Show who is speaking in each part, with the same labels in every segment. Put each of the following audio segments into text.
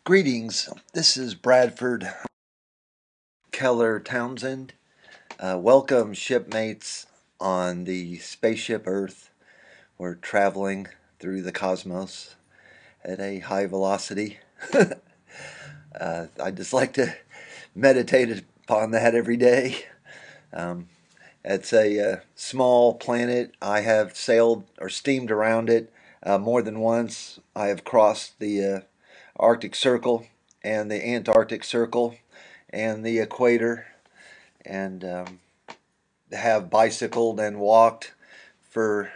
Speaker 1: Greetings, this is Bradford Keller Townsend. Welcome, shipmates on the spaceship Earth. We're traveling through the cosmos at a high velocity. I just like to meditate upon that every day. It's a small planet. I have sailed or steamed around it more than once. I have crossed the Arctic Circle and the Antarctic Circle and the equator, and have bicycled and walked for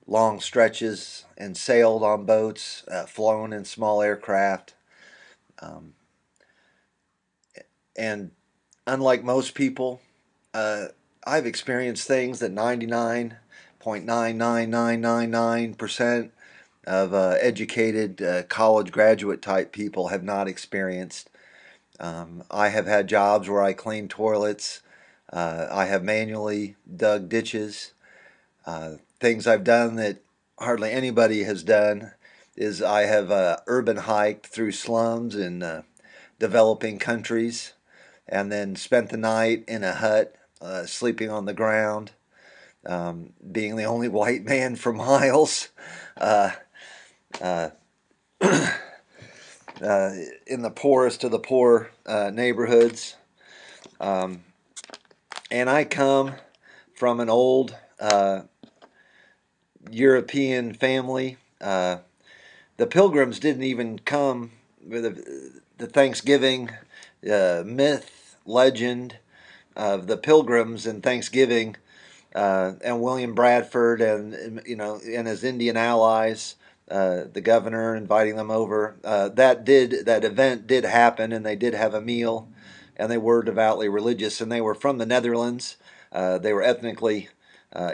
Speaker 1: long stretches and sailed on boats, flown in small aircraft. Um, and unlike most people, uh, I've experienced things that 99.99999% of educated college graduate type people have not experienced. I have had jobs where I cleaned toilets. I have manually dug ditches. Things I've done that hardly anybody has done is I have urban hiked through slums in developing countries and then spent the night in a hut, sleeping on the ground, being the only white man for miles. Uh, uh, in the poorest of the poor neighborhoods. Um, and I come from an old European family. The Pilgrims didn't even come with the Thanksgiving myth, legend of the Pilgrims and Thanksgiving, and William Bradford and his Indian allies. The governor inviting them over. That event did happen, and they did have a meal, and they were devoutly religious, and they were from the Netherlands. They were ethnically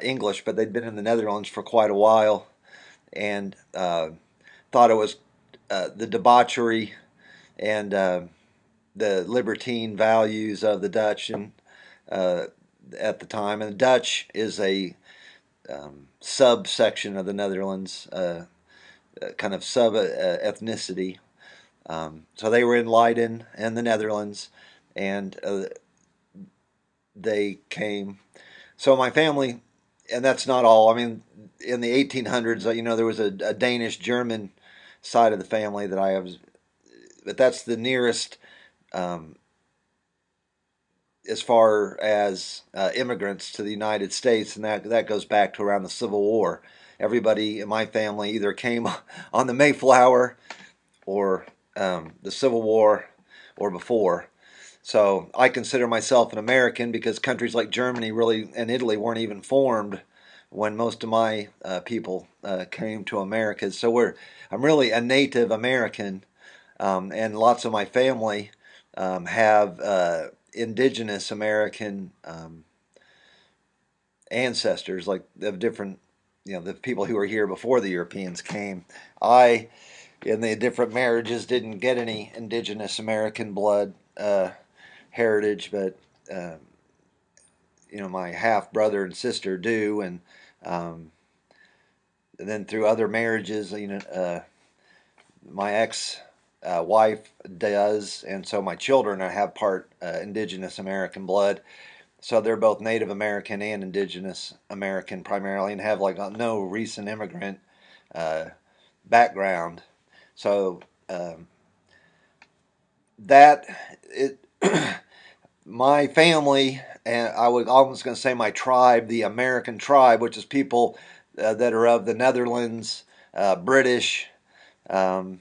Speaker 1: English, but they'd been in the Netherlands for quite a while, and thought it was the debauchery and the libertine values of the Dutch and at the time. And the Dutch is a subsection of the Netherlands, kind of sub ethnicity. So they were in Leiden and the Netherlands, and they came. So my family, and that's not all. I mean, in the 1800s, there was a Danish German side of the family that I have, but that's the nearest as far as immigrants to the United States, and that goes back to around the Civil War. Everybody in my family either came on the Mayflower or the Civil War or before. So I consider myself an American because countries like Germany really and Italy weren't even formed when most of my people came to America. So I'm really a native American, and lots of my family have indigenous American ancestors, like of different, the people who were here before the Europeans came. I, in the different marriages, didn't get any indigenous American blood heritage, but my half brother and sister do, and then through other marriages, my ex wife does, and so my children have part indigenous American blood. So they're both Native American and indigenous American primarily, and have like no recent immigrant background. So that it. My family, and I was going to say my tribe, the American tribe, which is people that are of the Netherlands, British um,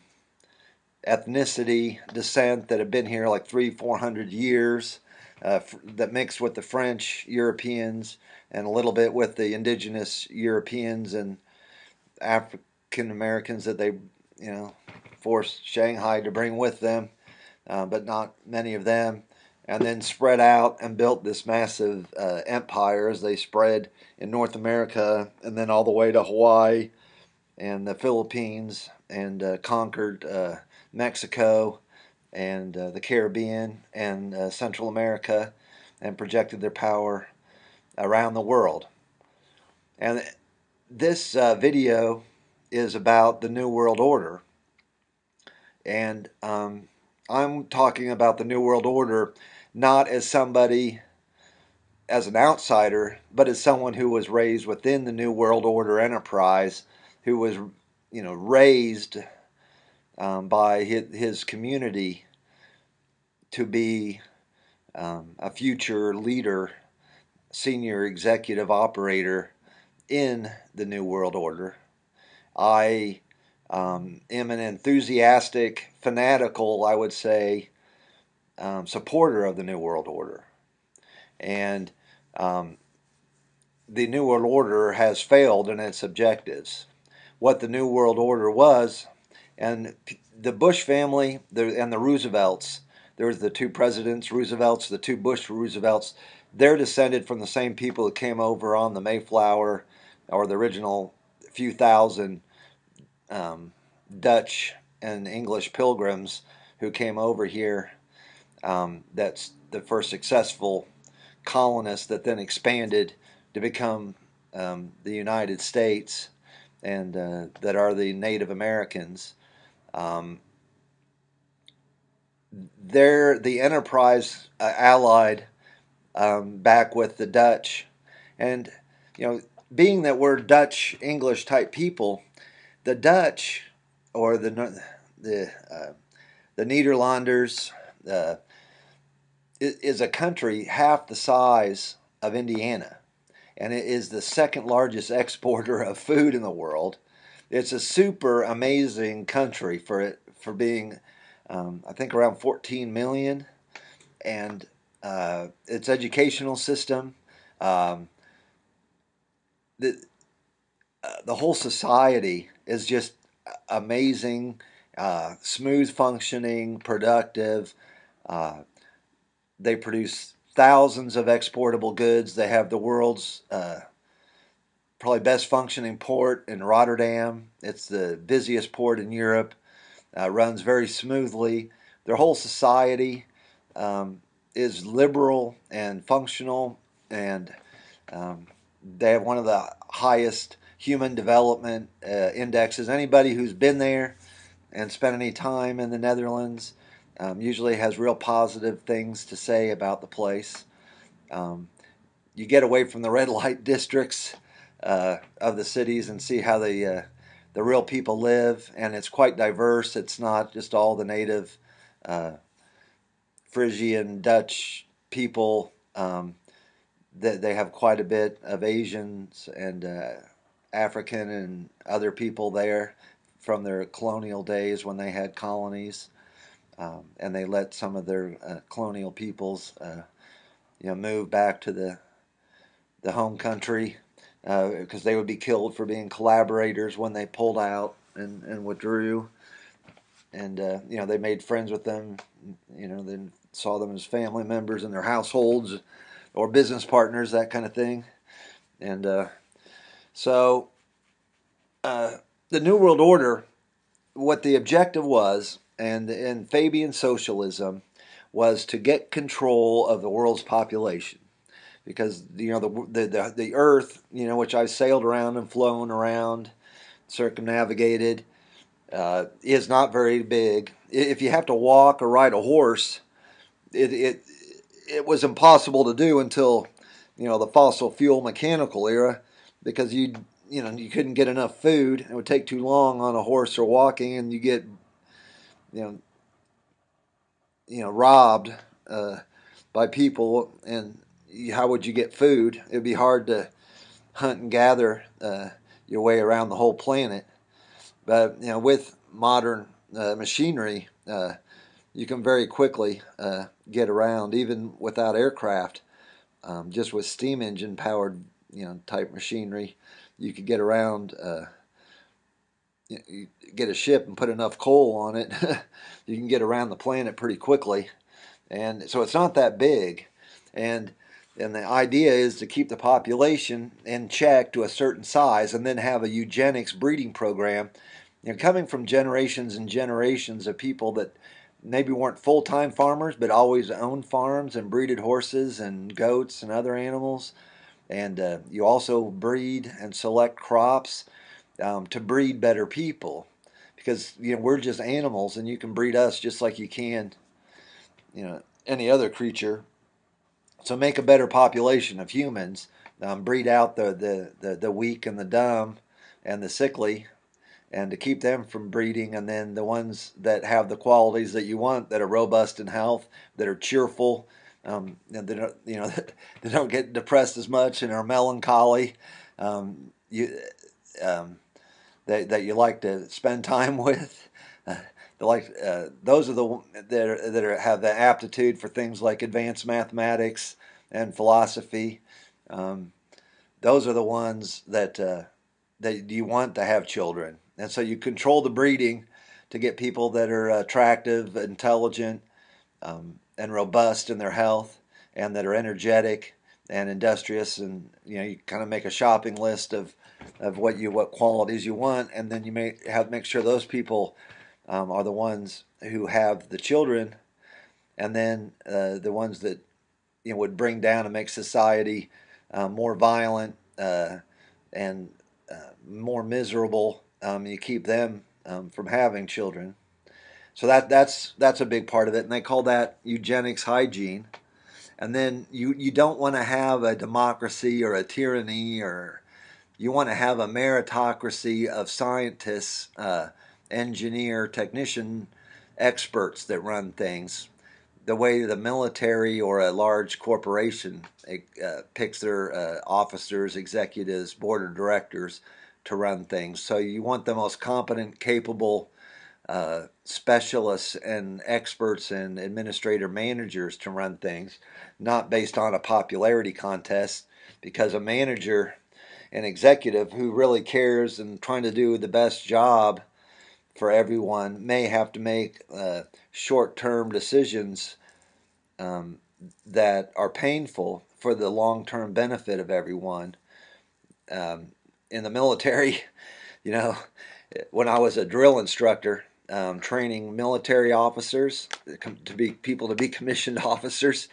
Speaker 1: ethnicity, descent, that have been here like 300-400 years, that mixed with the French Europeans and a little bit with the indigenous Europeans and African Americans that they, forced Shanghai to bring with them, but not many of them. And then spread out and built this massive empire as they spread in North America and then all the way to Hawaii and the Philippines, and conquered Mexico and the Caribbean and Central America, and projected their power around the world. And this video is about the New World Order. And I'm talking about the New World Order not as somebody, as an outsider, but as someone who was raised within the New World Order enterprise, who was, raised by his community to be a future leader, senior executive operator in the New World Order. I am an enthusiastic, fanatical, I would say, supporter of the New World Order. And um, the New World Order has failed in its objectives. What the New World Order was, and the Bush family and the Roosevelts, there's the two presidents, Roosevelts, the two Bush Roosevelts, they're descended from the same people that came over on the Mayflower, or the original few thousand Dutch and English pilgrims who came over here. That's the first successful colonists that then expanded to become the United States, and that are the Native Americans. Um, they're the enterprise allied back with the Dutch, and you know, being that we're Dutch English type people, the Dutch, or the Nederlanders, uh, is a country half the size of Indiana, and it is the second largest exporter of food in the world. It's a super amazing country for being, I think, around 14 million, and its educational system, um, the the whole society is just amazing, smooth functioning, productive. Uh, they produce thousands of exportable goods. They have the world's probably best functioning port in Rotterdam. It's the busiest port in Europe. Runs very smoothly. Their whole society um, is liberal and functional, and um, they have one of the highest human development indexes. Anybody who's been there and spent any time in the Netherlands usually has real positive things to say about the place. Um, you get away from the red light districts of the cities and see how the real people live, and it's quite diverse. It's not just all the native uh, Frisian Dutch people. They have quite a bit of Asians and African and other people there from their colonial days when they had colonies, and they let some of their colonial peoples, move back to the home country because they would be killed for being collaborators when they pulled out and withdrew. And they made friends with them. Then saw them as family members in their households or business partners, that kind of thing. And so the New World Order, what the objective was, and in Fabian socialism, was to get control of the world's population, because the Earth, which I've sailed around and flown around, circumnavigated, is not very big. If you have to walk or ride a horse, it was impossible to do until the fossil fuel mechanical era, because you couldn't get enough food. It would take too long on a horse or walking, and you get you know robbed by people, and how would you get food? It'd be hard to hunt and gather your way around the whole planet. But with modern machinery, you can very quickly get around, even without aircraft. Just with steam engine powered, type machinery, you could get around. You get a ship and put enough coal on it, you can get around the planet pretty quickly. And so it's not that big, and the idea is to keep the population in check to a certain size, and then have a eugenics breeding program. Coming from generations and generations of people that maybe weren't full-time farmers, but always owned farms and breeded horses and goats and other animals. And you also breed and select crops to breed better people, because we're just animals, and you can breed us just like you can any other creature. So make a better population of humans, breed out the weak and the dumb and the sickly, and to keep them from breeding, and then the ones that have the qualities that you want, that are robust in health, that are cheerful, and they don't, they don't get depressed as much and are melancholy, you that you like to spend time with. Those are the have the aptitude for things like advanced mathematics and philosophy. Um, those are the ones that you want to have children, and so you control the breeding to get people that are attractive, intelligent, and robust in their health, and that are energetic and industrious, and you kind of make a shopping list of what qualities you want, and then you make sure those people are the ones who have the children, and then the ones that would bring down and make society more violent and more miserable. You keep them from having children. So that's a big part of it, and they call that eugenics hygiene. And then you don't want to have a democracy or a tyranny, or you want to have a meritocracy of scientists, engineer, technician, experts that run things. The way the military or a large corporation picks their officers, executives, board of directors to run things. So you want the most competent, capable specialists and experts and administrator managers to run things, not based on a popularity contest, because a manager, an executive who really cares and trying to do the best job for everyone, may have to make short-term decisions that are painful for the long-term benefit of everyone. In the military, when I was a drill instructor, training military officers to be commissioned officers,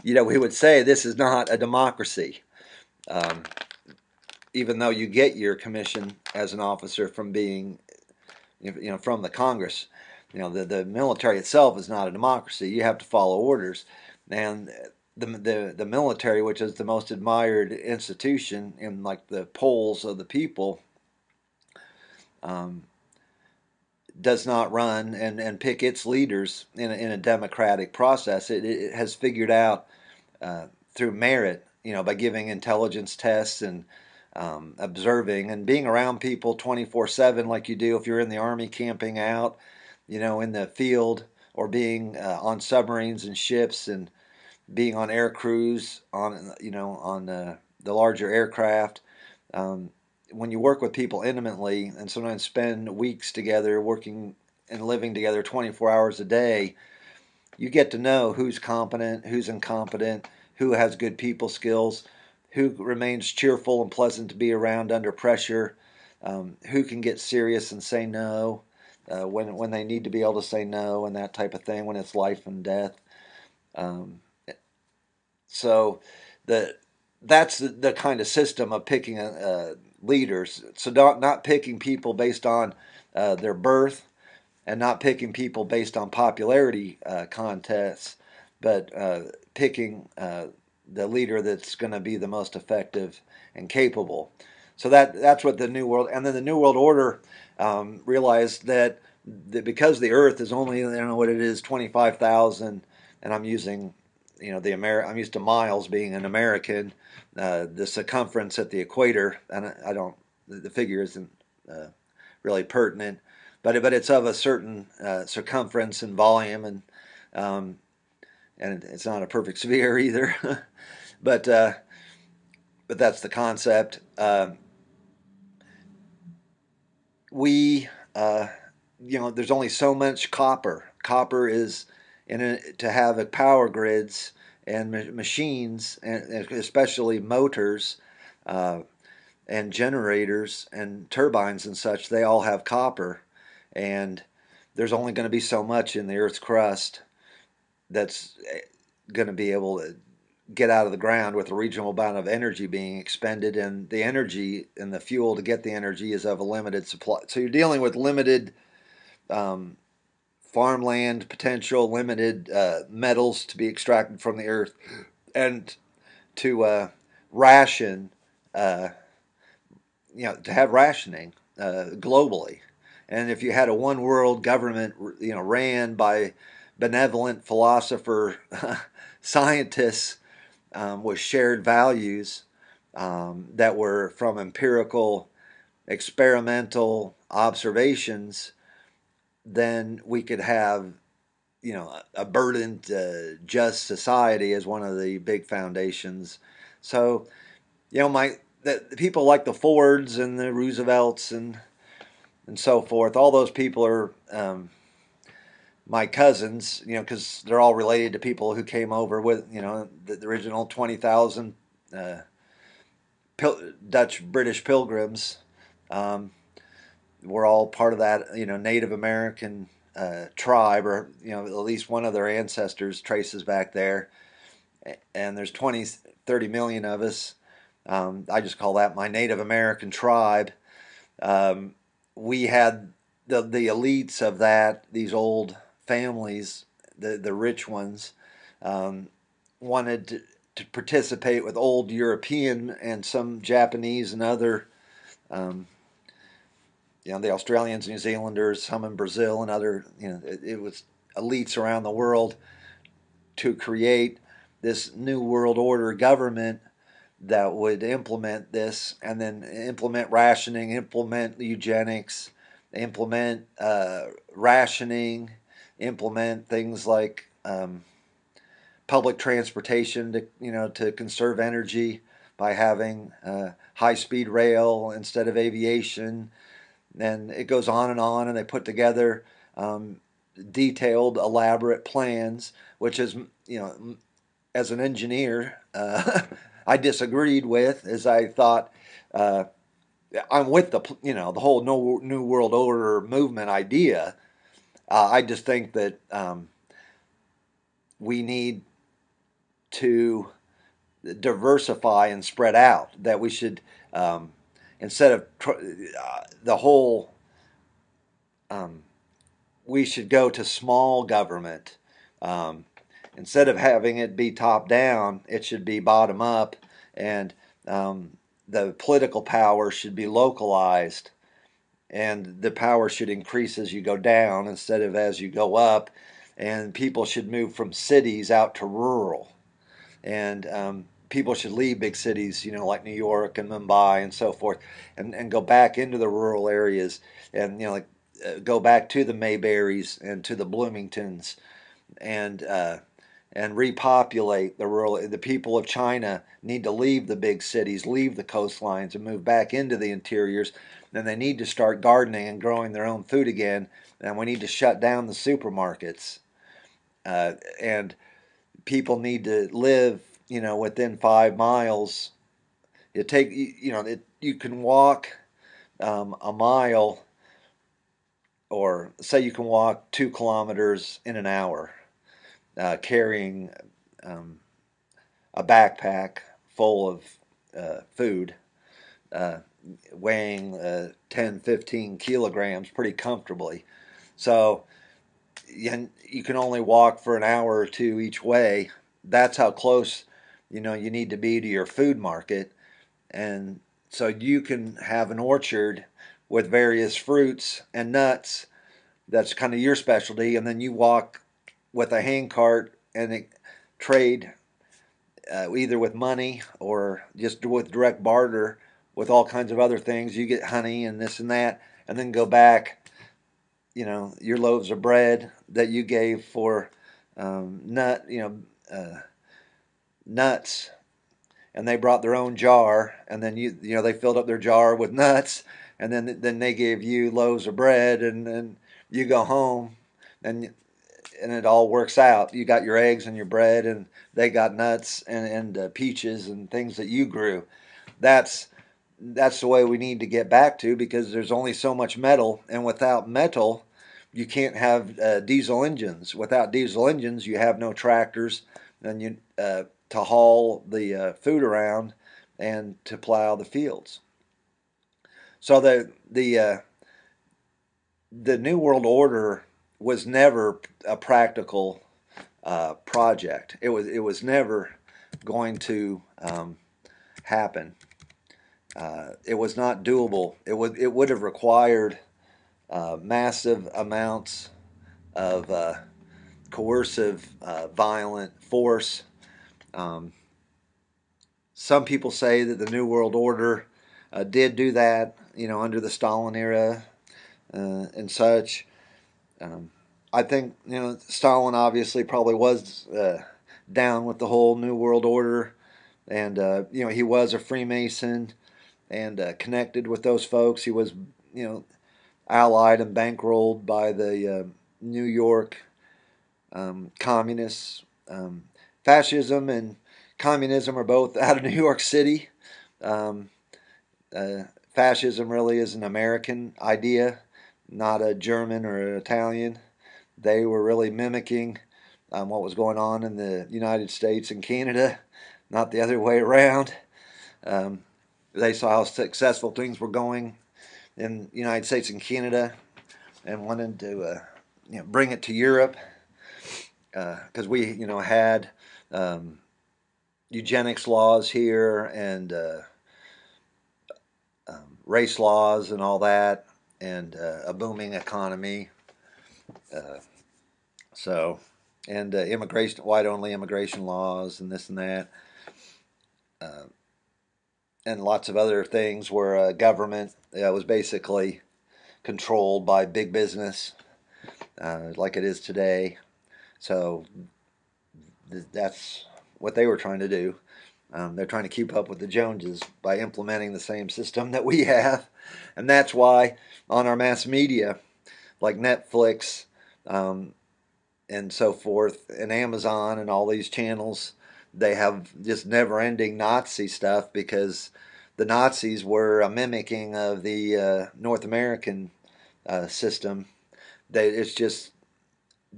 Speaker 1: we would say this is not a democracy. Even though you get your commission as an officer from being, from the Congress, the military itself is not a democracy. You have to follow orders, and the military, which is the most admired institution in like the polls of the people, does not run and pick its leaders in a democratic process. It has figured out through merit, by giving intelligence tests and observing and being around people 24/7, like you do if you're in the Army camping out, in the field, or being on submarines and ships, and being on air crews on the larger aircraft. When you work with people intimately and sometimes spend weeks together working and living together 24 hours a day, you get to know who's competent, who's incompetent, who has good people skills, who remains cheerful and pleasant to be around under pressure, who can get serious and say no when they need to be able to say no, and that type of thing, when it's life and death. Um, so that's the kind of system of picking leaders. So not picking people based on their birth, and not picking people based on popularity contests, but picking the leader that's going to be the most effective and capable. So that's what the New World, and then the New World Order realized that because the Earth is only, I don't know what it is, 25,000, and I'm using, I'm used to miles being an American, the circumference at the equator, and I don't, the figure isn't really pertinent, but it's of a certain circumference and volume, and it's not a perfect sphere either, but that's the concept. We there's only so much copper. Copper is to have power grids and machines, and especially motors and generators and turbines and such. They all have copper, and there's only going to be so much in the Earth's crust that's going to be able to get out of the ground with a reasonable amount of energy being expended, and the fuel to get the energy is of a limited supply. So you're dealing with limited um, farmland potential, limited metals to be extracted from the earth, and to ration, uh, to have rationing globally. And if you had a one world government, ran by benevolent philosopher scientists with shared values that were from empirical, experimental observations, then we could have a burdened, just society as one of the big foundations. So the people like the Fords and the Roosevelts and so forth. All those people are my cousins, because they're all related to people who came over with the original 20,000 uh, Dutch British pilgrims. Um, we're all part of that Native American tribe, or at least one of their ancestors traces back there. And there's 20, 30 million of us. I just call that my Native American tribe. Um, we had the elites of that, these old families, the rich ones, um, wanted to participate with old European and some Japanese and other, um, the Australians, New Zealanders, some in Brazil and other, it was elites around the world to create this new world order government that would implement this, and then implement rationing, implement eugenics, implement rationing, implement things like public transportation to conserve energy by having high speed rail instead of aviation, and it goes on, and they put together detailed, elaborate plans, which is as an engineer, I disagreed with, as I thought uh, I'm with the whole new world order movement idea. I just think that we need to diversify and spread out. That we should instead of the whole, um, we should go to small government. Um, Instead of having it be top down, it should be bottom up, and the political power should be localized, and the power should increase as you go down instead of as you go up, and people should move from cities out to rural, and people should leave big cities, like New York and Mumbai and so forth, and go back into the rural areas, and like go back to the Mayberries and to the Bloomingtons, and repopulate the rural. The people of China need to leave the big cities, leave the coastlines, and move back into the interiors. Then they need to start gardening and growing their own food again. And we need to shut down the supermarkets. And people need to live, within 5 miles. You can walk a mile, or say you can walk 2 kilometers in an hour, carrying um, a backpack full of food, uh, weighing 10, 15 kilograms pretty comfortably. So you can only walk for an hour or two each way. That's how close you need to be to your food market. And so you can have an orchard with various fruits and nuts. That's kind of your specialty. And then you walk with a hand cart and trade either with money or just with direct barter with all kinds of other things. You get honey and this and that, and then go back, your loaves of bread that you gave for nuts, and they brought their own jar, and then they filled up their jar with nuts, and then they gave you loaves of bread, and then you go home, and it all works out. You got your eggs and your bread, and they got nuts and peaches and things that you grew. That's that's the way we need to get back to, because there's only so much metal, and without metal, you can't have diesel engines. Without diesel engines, you have no tractors, and you to haul the food around and to plow the fields. So the New World Order was never a practical project. It was never going to happen. It was not doable. It would have required massive amounts of coercive, violent force. Um, some people say that the New World Order did do that, under the Stalin era and such. Um, I think Stalin obviously probably was down with the whole New World Order, and he was a Freemason and connected with those folks. He was allied and bankrolled by the New York communists. Fascism and communism are both out of New York City. Um, Fascism really is an American idea, not a German or an Italian. They were really mimicking what was going on in the United States and Canada, not the other way around. Um, they saw how successful things were going in the United States and Canada and wanted to bring it to Europe because we had eugenics laws here and race laws and all that, and a booming economy. Uh, so, and immigration, white-only immigration laws, and this and that, uh, and lots of other things where government was basically controlled by big business, like it is today. So that's what they were trying to do. They're trying to keep up with the Joneses by implementing the same system that we have. And that's why on our mass media, like Netflix and so forth, and Amazon and all these channels, they have just never-ending Nazi stuff because the Nazis were a mimicking of the North American system. It's just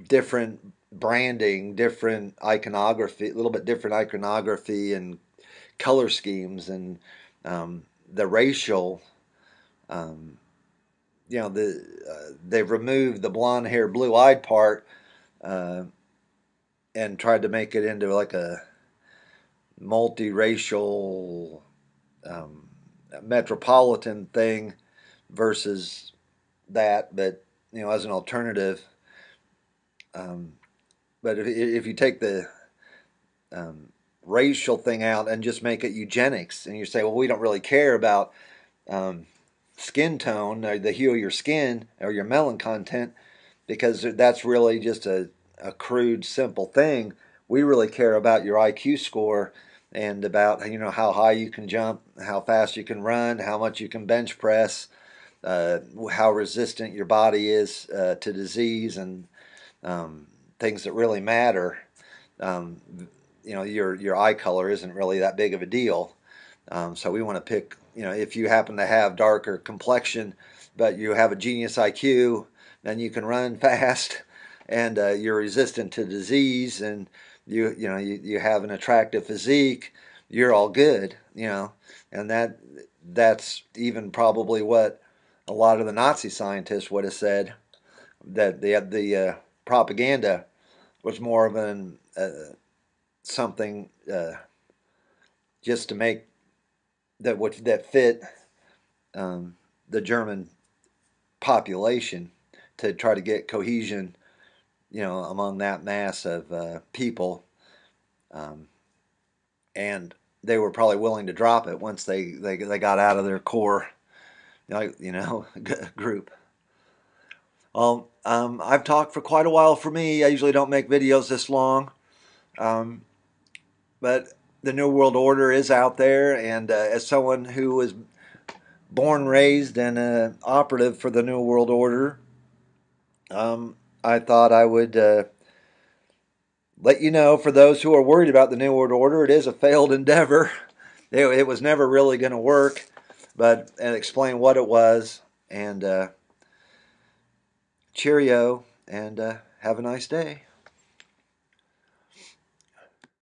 Speaker 1: different branding, different iconography, a little bit different iconography and color schemes, and the racial, um, they've removed the blonde hair, blue eyed part uh, and tried to make it into like a multiracial um, metropolitan thing versus that, but as an alternative. Um, but if you take the um, racial thing out and just make it eugenics, and you say, well, we don't really care about um, skin tone or the hue of your skin or your melanin content because that's really just a crude, simple thing. We really care about your IQ score and about how high you can jump, how fast you can run, how much you can bench press, how resistant your body is to disease and um, things that really matter. Um, your eye color isn't really that big of a deal. So we want to pick, if you happen to have darker complexion, but you have a genius IQ, then you can run fast, and you're resistant to disease, and you have an attractive physique, you're all good, and that's even probably what a lot of the Nazi scientists would have said, that the propaganda was more of an something just to make that fit the German population, to try to get cohesion, among that mass of people, um, and they were probably willing to drop it once they got out of their core, group. Well, I've talked for quite a while for me. I usually don't make videos this long, um, but the New World Order is out there, and as someone who was born, raised, and operative for the New World Order, I thought I would let you know, for those who are worried about the New World Order, it is a failed endeavor. It was never really going to work, and explain what it was, and cheerio, and have a nice day.